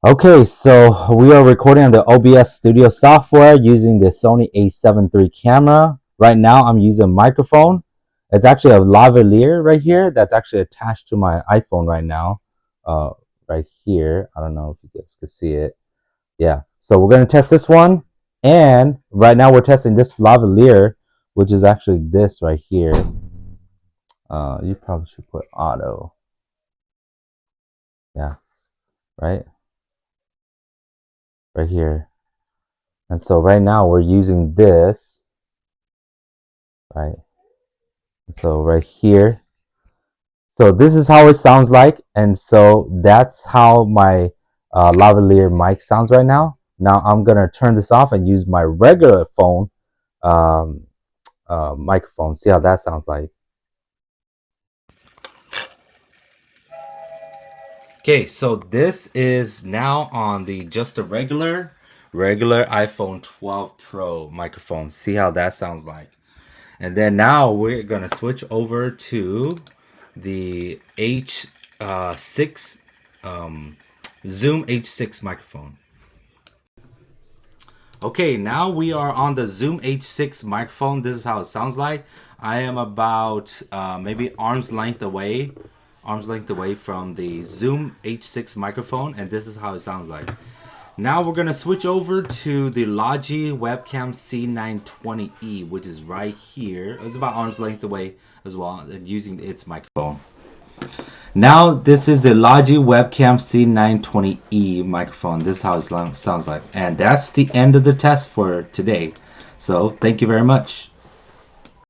Okay, so we are recording on the OBS Studio software using the Sony A7 III camera. Right now, I'm using a microphone. It's actually a lavalier right here that's actually attached to my iPhone right now. Uh, right here. I don't know if you guys can see it. Yeah. So we're gonna test this one, and right now we're testing this lavalier, which is actually this right here. You probably should put auto. Yeah. Right. Right here. And so right now we're using this. Right. So right here. So this is how it sounds like, and so that's how my lavalier mic sounds right now. Now I'm gonna turn this off and use my regular phone um, microphone. See how that sounds like. Okay, so this is now on the just a regular iPhone 12 Pro microphone. See how that sounds like. And then now we're gonna switch over to the H6 Zoom H6 microphone. Okay, now we are on the Zoom H6 microphone. This is how it sounds like. I am about maybe arm's length away from the Zoom H6 microphone, and this is how it sounds like. Now we're gonna switch over to the Logi Webcam C920e, which is right here. It's about arm's length away as well, and using its microphone. Now this is the Logi Webcam C920e microphone. This is how it sounds like. And that's the end of the test for today. So thank you very much.